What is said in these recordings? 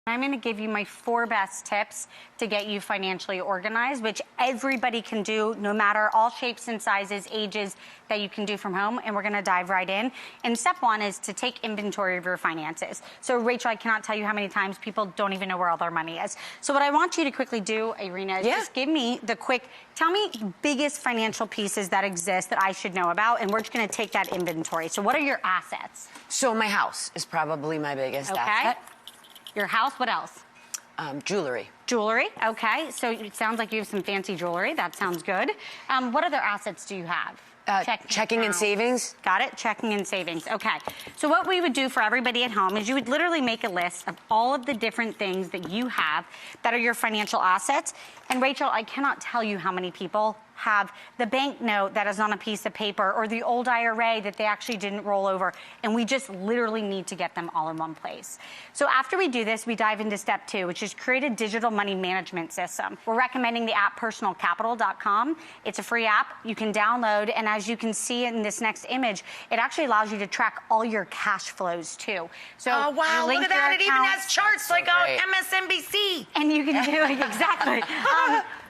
I'm going to give you my 4 best tips to get you financially organized, which everybody can do, no matter all shapes and sizes, ages, that you can do from home, and we're going to dive right in. And step 1 is to take inventory of your finances. So, Rachel, I cannot tell you how many times people don't even know where all their money is. So what I want you to quickly do, Irina, is just give me the quick, tell me biggest financial pieces that exist that I should know about, and we're just going to take that inventory. So what are your assets? So my house is probably my biggest asset. Your house, what else? Jewelry. Jewelry, okay. So it sounds like you have some fancy jewelry. That sounds good. What other assets do you have? Checking and savings. Got it, checking and savings, okay. So what we would do for everybody at home is you would literally make a list of all of the different things that you have that are your financial assets. And Rachel, I cannot tell you how many people have the bank note that is on a piece of paper or the old IRA that they actually didn't roll over, and we just literally need to get them all in one place. So after we do this, we dive into step 2, which is create a digital money management system. We're recommending the app personalcapital.com. It's a free app you can download, and as you can see in this next image, it actually allows you to track all your cash flows too. So oh wow, look at that, it even has charts like on MSNBC. And you can do it, exactly.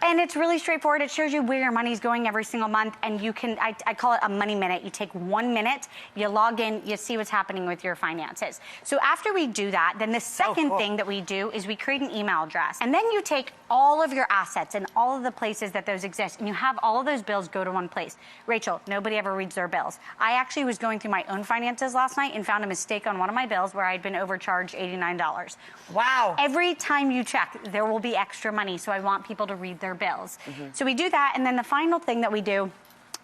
And it's really straightforward. It shows you where your money's going every single month, and you can, I call it a money minute. You take 1 minute, you log in, you see what's happening with your finances. So after we do that, then the second thing that we do is we create an email address. And then you take all of your assets and all of the places that those exist, and you have all of those bills go to one place. Rachel, nobody ever reads their bills. I actually was going through my own finances last night and found a mistake on one of my bills where I'd been overcharged $89. Wow. Every time you check, there will be extra money, so I want people to read their bills. So we do that, and then the final thing that we do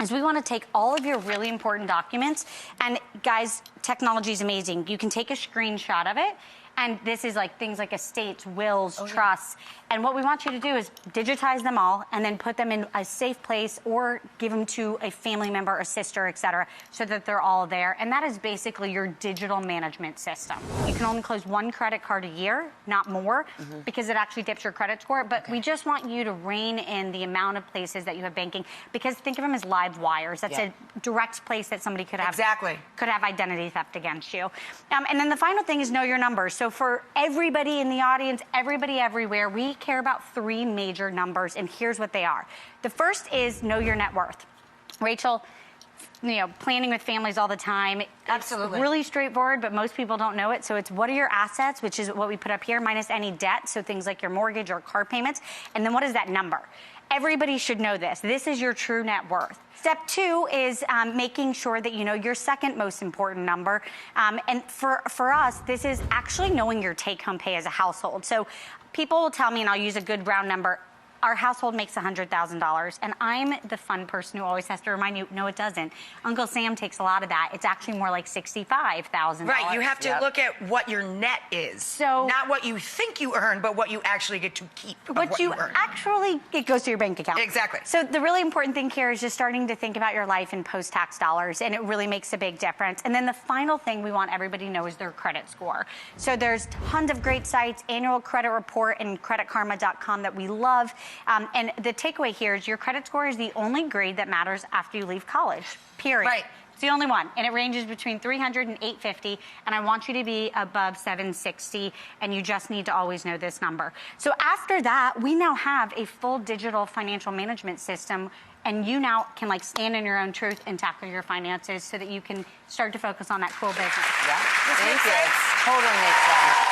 is we want to take all of your really important documents, and guys, technology is amazing. You can take a screenshot of it, and this is like things like estates, wills, trusts. And what we want you to do is digitize them all and then put them in a safe place or give them to a family member, a sister, et cetera, so that they're all there. And that is basically your digital management system. You can only close 1 credit card a year, not more, because it actually dips your credit score. But we just want you to rein in the amount of places that you have banking, because think of them as live wires. That's a direct place that somebody could have could have identity theft against you. And then the final thing is know your numbers. So for everybody in the audience, everybody everywhere, we care about 3 major numbers, and here's what they are. The first is know your net worth. Rachel, you know, planning with families all the time. Absolutely. It's really straightforward, but most people don't know it. So it's what are your assets, which is what we put up here, minus any debt, so things like your mortgage or car payments. And then what is that number? Everybody should know this. This is your true net worth. Step 2 is making sure that you know your second most important number. And for us, this is actually knowing your take-home pay as a household. So people will tell me, and I'll use a good round number, our household makes $100,000, and I'm the fun person who always has to remind you, no, it doesn't. Uncle Sam takes a lot of that. It's actually more like $65,000. Right, you have to look at what your net is. So not what you think you earn, but what you actually get to keep of what you earn. actually, it goes to your bank account. Exactly. So the really important thing here is just starting to think about your life in post-tax dollars, and it really makes a big difference. And then the final thing we want everybody to know is their credit score. So there's tons of great sites, Annual Credit Report and creditkarma.com that we love. And the takeaway here is your credit score is the only grade that matters after you leave college, period. Right. It's the only one, and it ranges between 300 and 850, and I want you to be above 760, and you just need to always know this number. So after that, we now have a full digital financial management system, and you now can like stand in your own truth and tackle your finances so that you can start to focus on that cool business. Yeah, thank you. Totally makes sense.